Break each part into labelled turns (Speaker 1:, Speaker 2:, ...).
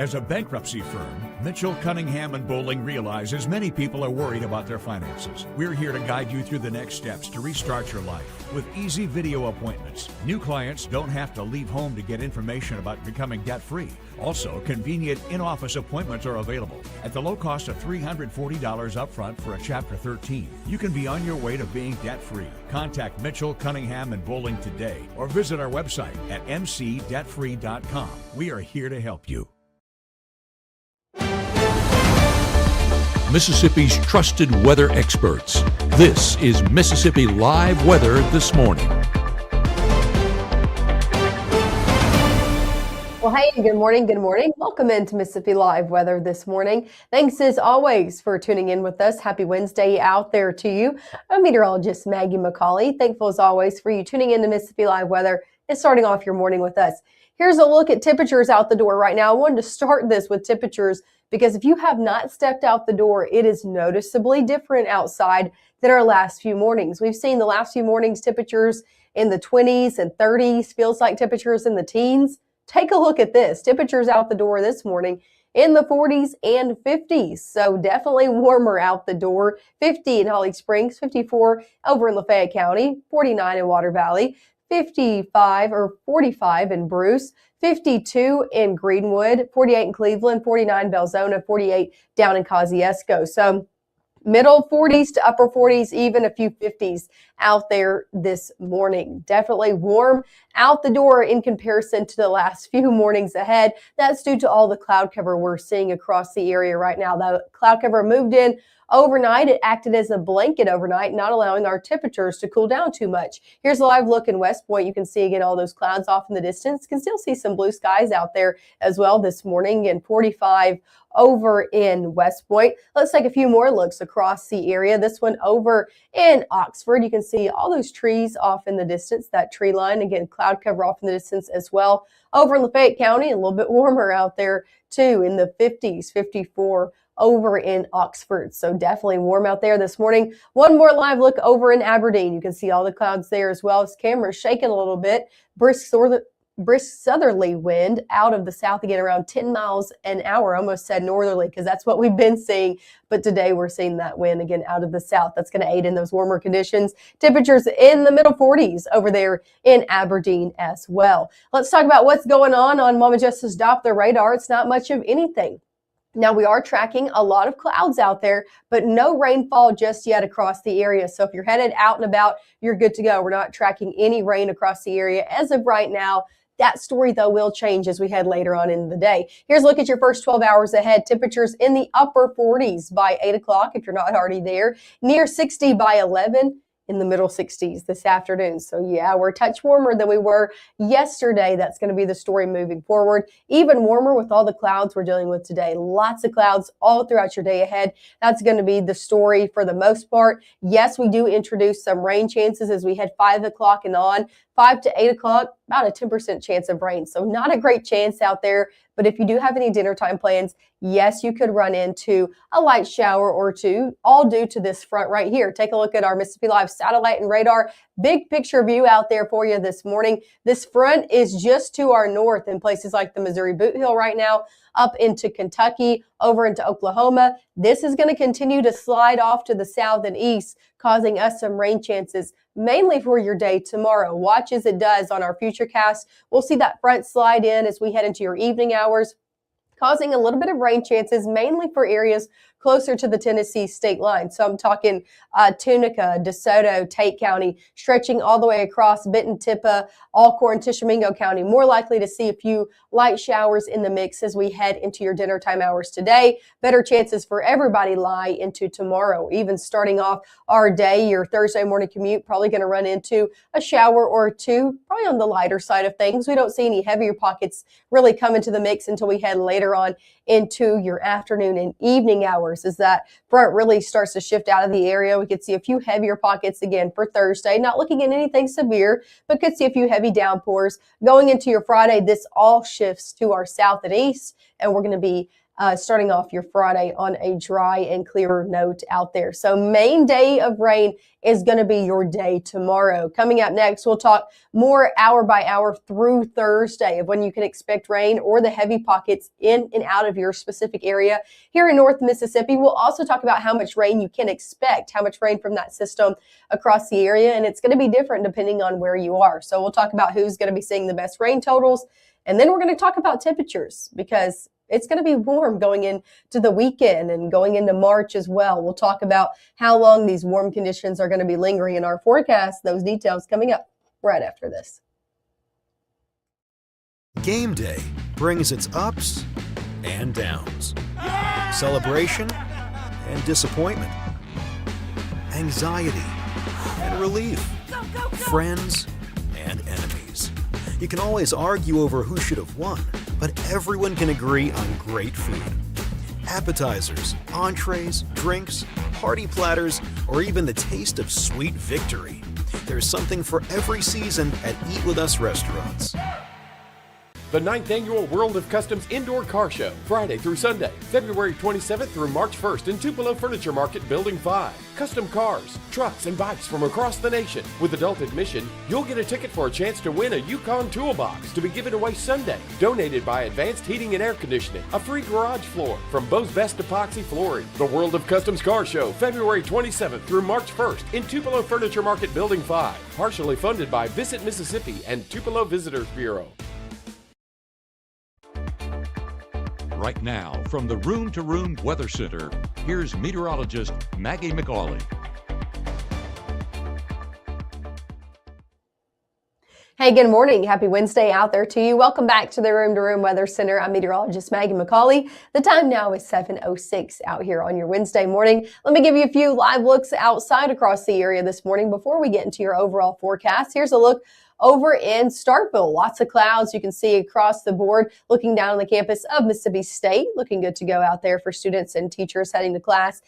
Speaker 1: As a bankruptcy firm, Mitchell, Cunningham, and Bowling realizes many people are worried about their finances. We're here to guide you through the next steps to restart your life with easy video appointments. New clients don't have to leave home to get information about becoming debt-free. Also, convenient in-office appointments are available at the low cost of $340 upfront for a Chapter 13. You can be on your way to being debt-free. Contact Mitchell, Cunningham, and Bowling today or visit our website at mcdebtfree.com. We are here to help you.
Speaker 2: Mississippi's trusted weather experts. This is Mississippi Live Weather This Morning.
Speaker 3: Well, hey, good morning. Good morning. Welcome into Mississippi Live Weather This Morning. Thanks as always for tuning in with us. Happy Wednesday out there to you. I'm meteorologist Maggye McCauley. Thankful as always for you tuning into Mississippi Live Weather and starting off your morning with us. Here's a look at temperatures out the door right now. I wanted to start this with temperatures because if you have not stepped out the door, it is noticeably different outside than our last few mornings. We've seen the last few mornings temperatures in the 20s and 30s, feels like temperatures in the teens. Take a look at this. Temperatures out the door this morning in the 40s and 50s. So definitely warmer out the door. 50 in Holly Springs, 54 over in Lafayette County, 49 in Water Valley, 55 or 45 in Bruce, 52 in Greenwood, 48 in Cleveland, 49 Belzona, 48 down in Kosciuszko. So middle 40s to upper 40s, even a few 50s out there this morning. Definitely warm out the door in comparison to the last few mornings ahead. That's due to all the cloud cover we're seeing across the area right now. The cloud cover moved in overnight. It acted as a blanket overnight, not allowing our temperatures to cool down too much. Here's a live look in West Point. You can see again all those clouds off in the distance. Can still see some blue skies out there as well this morning, and 45 over in West Point. Let's take a few more looks across the area. This one over in Oxford. You can see all those trees off in the distance, that tree line. Again, cloud cover off in the distance as well. Over in Lafayette County, a little bit warmer out there too, in the 50s, 54 over in Oxford. So definitely warm out there this morning. One more live look over in Aberdeen. You can see all the clouds there as well. This camera's shaking a little bit. Brisk southerly wind out of the south again, around 10 miles an hour. Almost said northerly because that's what we've been seeing. But today we're seeing that wind again out of the south. That's going to aid in those warmer conditions. Temperatures in the middle 40s over there in Aberdeen as well. Let's talk about what's going on Mama Jess's Doppler radar. It's not much of anything. Now, we are tracking a lot of clouds out there, but no rainfall just yet across the area. So if you're headed out and about, you're good to go. We're not tracking any rain across the area as of right now. That story, though, will change as we head later on in the day. Here's a look at your first 12 hours ahead. Temperatures in the upper 40s by 8 o'clock if you're not already there. Near 60 by 11. In the middle 60s this afternoon. So yeah, we're a touch warmer than we were yesterday. That's going to be the story moving forward. Even warmer with all the clouds we're dealing with today. Lots of clouds all throughout your day ahead. That's going to be the story for the most part. Yes, we do introduce some rain chances as we head 5 o'clock and on. 5 to 8 o'clock, about a 10% chance of rain. So not a great chance out there. But if you do have any dinner time plans, yes, you could run into a light shower or two, all due to this front right here. Take a look at our Mississippi Live satellite and radar. Big picture view out there for you this morning. This front is just to our north in places like the Missouri Boot Hill right now, up into Kentucky, over into Oklahoma. This is going to continue to slide off to the south and east, causing us some rain chances, mainly for your day tomorrow. Watch as it does on our futurecast. We'll see that front slide in as we head into your evening hours, causing a little bit of rain chances, mainly for areas closer to the Tennessee state line. So I'm talking Tunica, DeSoto, Tate County, stretching all the way across Benton, Tippah, Alcorn, Tishomingo County. More likely to see a few light showers in the mix as we head into your dinner time hours today. Better chances for everybody lie into tomorrow. Even starting off our day, your Thursday morning commute, probably going to run into a shower or two, probably on the lighter side of things. We don't see any heavier pockets really come into the mix until we head later on into your afternoon and evening hours as that front really starts to shift out of the area. We could see a few heavier pockets again for Thursday, not looking at anything severe, but could see a few heavy downpours. Going into your Friday, this all shifts to our south and east, and we're going to be starting off your Friday on a dry and clear note out there. So main day of rain is going to be your day tomorrow. Coming up next, we'll talk more hour by hour through Thursday of when you can expect rain or the heavy pockets in and out of your specific area here in North Mississippi. We'll also talk about how much rain you can expect, how much rain from that system across the area, and it's going to be different depending on where you are. So we'll talk about who's going to be seeing the best rain totals, and then we're going to talk about temperatures because it's going to be warm going into the weekend and going into March as well. We'll talk about how long these warm conditions are going to be lingering in our forecast. Those details coming up right after this.
Speaker 4: Game day brings its ups and downs. Celebration and disappointment. Anxiety and relief. Friends and enemies. You can always argue over who should have won, but everyone can agree on great food. Appetizers, entrees, drinks, party platters, or even the taste of sweet victory. There's something for every season at Eat With Us restaurants.
Speaker 5: The 9th Annual World of Customs Indoor Car Show, Friday through Sunday, February 27th through March 1st in Tupelo Furniture Market, Building 5. Custom cars, trucks, and bikes from across the nation. With adult admission, you'll get a ticket for a chance to win a Yukon Toolbox to be given away Sunday. Donated by Advanced Heating and Air Conditioning. A free garage floor from Bo's Best Epoxy Flooring. The World of Customs Car Show, February 27th through March 1st in Tupelo Furniture Market, Building 5. Partially funded by Visit Mississippi and Tupelo Visitors Bureau.
Speaker 2: Right now, from the Room to Room Weather Center, here's meteorologist Maggye McCauley.
Speaker 3: Hey, good morning. Happy Wednesday out there to you. Welcome back to the Room to Room Weather Center. I'm meteorologist Maggye McCauley. The time now is 7:06 out here on your Wednesday morning. Let me give you a few live looks outside across the area this morning before we get into your overall forecast. Here's a look over in Starkville. Lots of clouds you can see across the board. Looking down on the campus of Mississippi State. Looking good to go out there for students and teachers heading to class,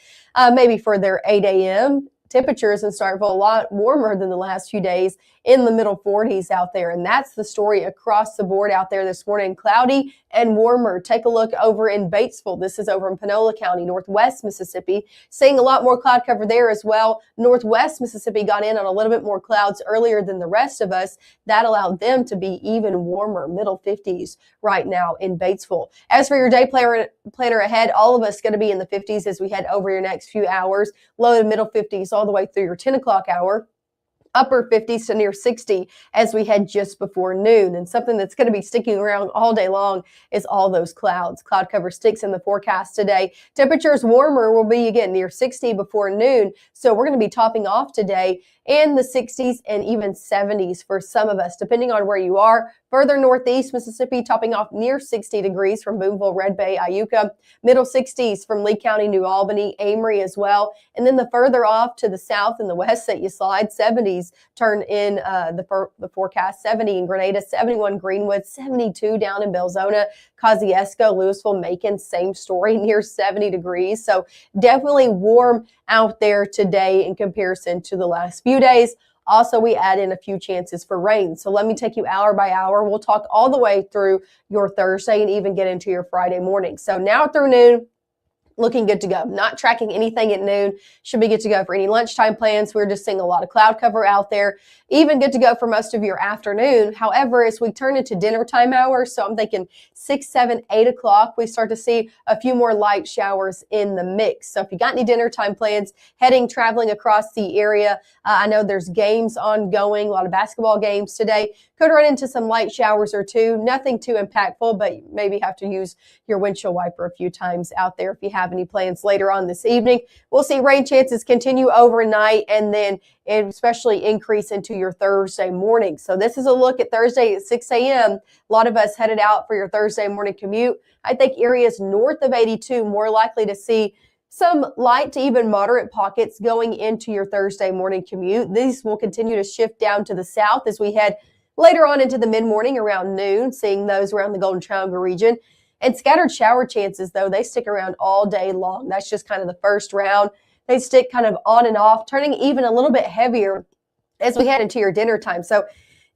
Speaker 3: maybe for their 8 a.m. Temperatures in Starkville a lot warmer than the last few days, in the middle 40s out there. And that's the story across the board out there this morning. Cloudy and warmer. Take a look over in Batesville. This is over in Panola County, Northwest Mississippi. Seeing a lot more cloud cover there as well. Northwest Mississippi got in on a little bit more clouds earlier than the rest of us. That allowed them to be even warmer, middle 50s right now in Batesville. As for your day planner ahead, all of us going to be in the 50s as we head over your next few hours. Low to middle 50s all the way through your 10 o'clock hour. Upper 50s to near 60 as we head just before noon. And something that's going to be sticking around all day long is all those clouds. Cloud cover sticks in the forecast today. Temperatures warmer will be again near 60 before noon. So we're going to be topping off today in the 60s and even 70s for some of us, depending on where you are. Further northeast Mississippi, topping off near 60 degrees from Boonville, Red Bay, Iuka. Middle 60s from Lee County, New Albany, Amory as well. And then the further off to the south and the west that you slide, 70s turn in the forecast. 70 in Grenada, 71 Greenwood, 72 down in Belzona, Kosciuszko, Louisville, Macon, same story, near 70 degrees. So definitely warm out there today in comparison to the last few days. Also, we add in a few chances for rain. So let me take you hour by hour. We'll talk all the way through your Thursday and even get into your Friday morning. So now through noon, looking good to go. Not tracking anything at noon. Should be good to go for any lunchtime plans. We're just seeing a lot of cloud cover out there. Even good to go for most of your afternoon. However, as we turn into dinner time hours, so I'm thinking 6, 7, 8 o'clock, we start to see a few more light showers in the mix. So if you got any dinner time plans, traveling across the area, I know there's games ongoing, a lot of basketball games today. Could run into some light showers or two. Nothing too impactful, but maybe have to use your windshield wiper a few times out there if you have any plans later on this evening. We'll see rain chances continue overnight and then especially increase into your Thursday morning. So this is a look at Thursday at 6 a.m. A lot of us headed out for your Thursday morning commute. I think areas north of 82 more likely to see some light to even moderate pockets going into your Thursday morning commute. These will continue to shift down to the south as we head later on into the mid-morning around noon, seeing those around the Golden Triangle region. And scattered shower chances, though, they stick around all day long. That's just kind of the first round. They stick kind of on and off, turning even a little bit heavier as we head into your dinner time. So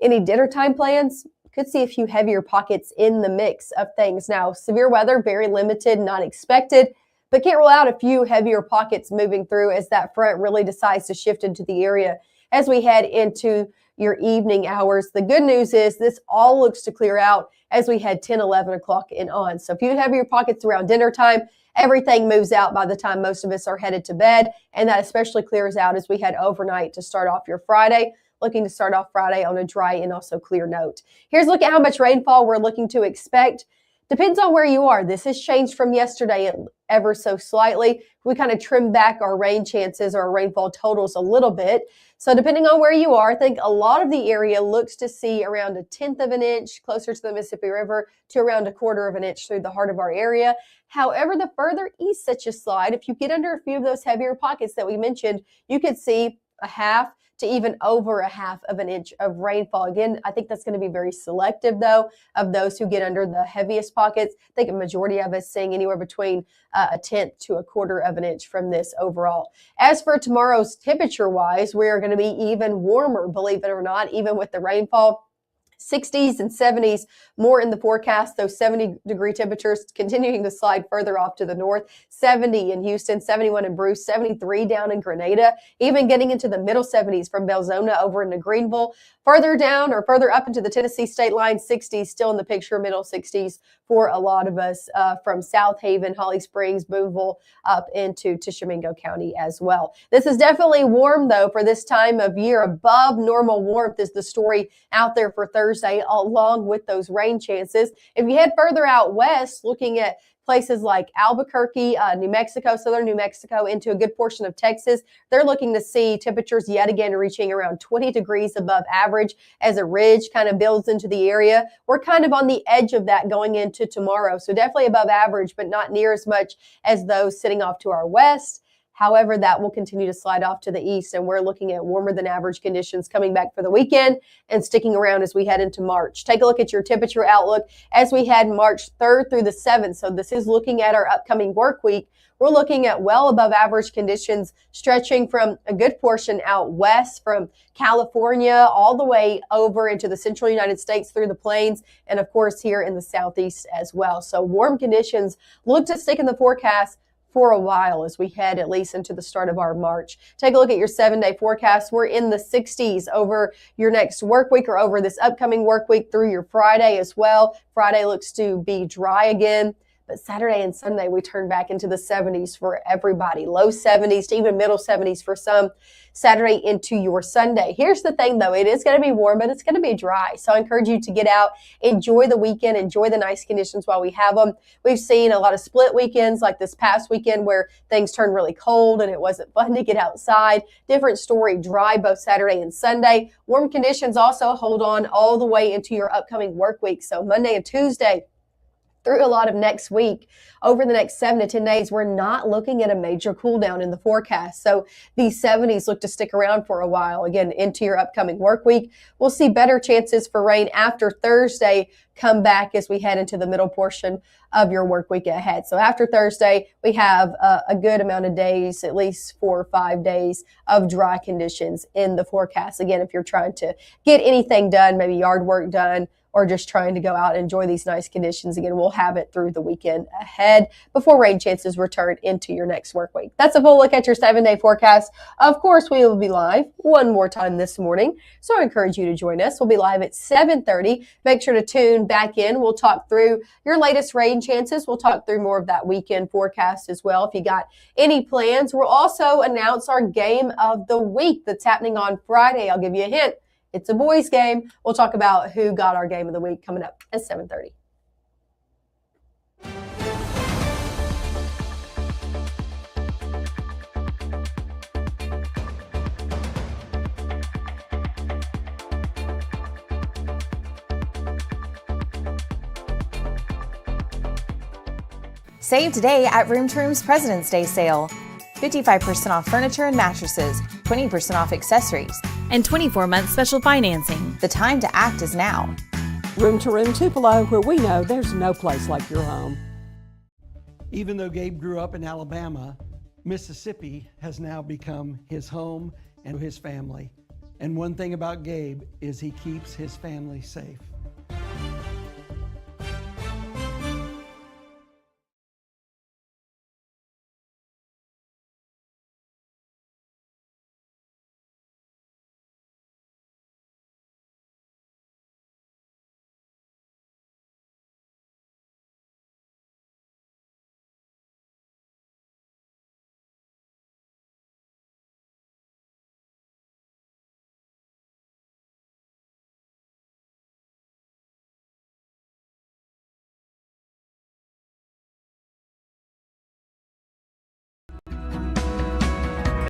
Speaker 3: any dinner time plans, could see a few heavier pockets in the mix of things. Now, severe weather, very limited, not expected, but can't rule out a few heavier pockets moving through as that front really decides to shift into the area as we head into your evening hours. The good news is this all looks to clear out as we head 10, 11 o'clock and on. So if you have your pockets around dinner time, everything moves out by the time most of us are headed to bed. And that especially clears out as we head overnight to start off your Friday. Looking to start off Friday on a dry and also clear note. Here's a look at how much rainfall we're looking to expect. Depends on where you are. This has changed from yesterday ever so slightly. We kind of trimmed back our rain chances or our rainfall totals a little bit. So depending on where you are, I think a lot of the area looks to see around 1/10 of an inch closer to the Mississippi River to around 1/4 of an inch through the heart of our area. However, the further east that you slide, if you get under a few of those heavier pockets that we mentioned, you could see a half to even over 1/2 of an inch of rainfall. Again, I think that's going to be very selective, though, of those who get under the heaviest pockets. I think a majority of us seeing anywhere between 1/10 to 1/4 of an inch from this overall. As for tomorrow's temperature-wise, we are going to be even warmer, believe it or not, even with the rainfall. 60s and 70s more in the forecast. Those 70-degree temperatures continuing to slide further off to the north. 70 in Houston, 71 in Bruce, 73 down in Grenada, even getting into the middle 70s from Belzona over into Greenville. Further down or further up into the Tennessee state line, 60s still in the picture, middle 60s for a lot of us from South Haven, Holly Springs, Boonville, up into Tishomingo County as well. This is definitely warm, though, for this time of year. Above normal warmth is the story out there for Thursday, along with those rain chances. If you head further out west, looking at places like Albuquerque, New Mexico, southern New Mexico, into a good portion of Texas, they're looking to see temperatures yet again reaching around 20 degrees above average as a ridge kind of builds into the area. We're kind of on the edge of that going into tomorrow, so definitely above average, but not near as much as those sitting off to our west. However, that will continue to slide off to the east, and we're looking at warmer than average conditions coming back for the weekend and sticking around as we head into March. Take a look at your temperature outlook as we head March 3rd through the 7th. So this is looking at our upcoming work week. We're looking at well above average conditions stretching from a good portion out west from California all the way over into the central United States through the plains, and of course here in the southeast as well. So warm conditions look to stick in the forecast for a while as we head at least into the start of our March. Take a look at your 7-day forecast. We're in the 60s over your next work week or over this upcoming work week through your Friday as well. Friday looks to be dry again. But Saturday and Sunday, we turn back into the 70s for everybody. Low 70s to even middle 70s for some. Saturday into your Sunday. Here's the thing, though. It is going to be warm, but it's going to be dry. So I encourage you to get out, enjoy the weekend, enjoy the nice conditions while we have them. We've seen a lot of split weekends like this past weekend where things turned really cold and it wasn't fun to get outside. Different story, dry both Saturday and Sunday. Warm conditions also hold on all the way into your upcoming work week. So Monday and Tuesday, through a lot of next week, over the next 7 to 10 days, we're not looking at a major cool down in the forecast. So these 70s look to stick around for a while. Again, into your upcoming work week, we'll see better chances for rain after Thursday come back as we head into the middle portion of your work week ahead. So after Thursday, we have a good amount of days, at least 4 or 5 days of dry conditions in the forecast. Again, if you're trying to get anything done, maybe yard work done, or just trying to go out and enjoy these nice conditions. Again, we'll have it through the weekend ahead before rain chances return into your next work week. That's a full look at your 7-day forecast. Of course, we will be live one more time this morning, so I encourage you to join us. We'll be live at 7:30. Make sure to tune back in. We'll talk through your latest rain chances. We'll talk through more of that weekend forecast as well if you got any plans. We'll also announce our game of the week that's happening on Friday. I'll give you a hint. It's a boys game. We'll talk about who got our game of the week coming up at 7:30.
Speaker 6: Save today at Room to Room's President's Day sale. 55% off furniture and mattresses, 20% off accessories,
Speaker 7: and 24-month special financing.
Speaker 6: The time to act is now.
Speaker 8: Room to Room Tupelo, where we know there's no place like your home.
Speaker 9: Even though Gabe grew up in Alabama, Mississippi has now become his home and his family. And one thing about Gabe is he keeps his family safe.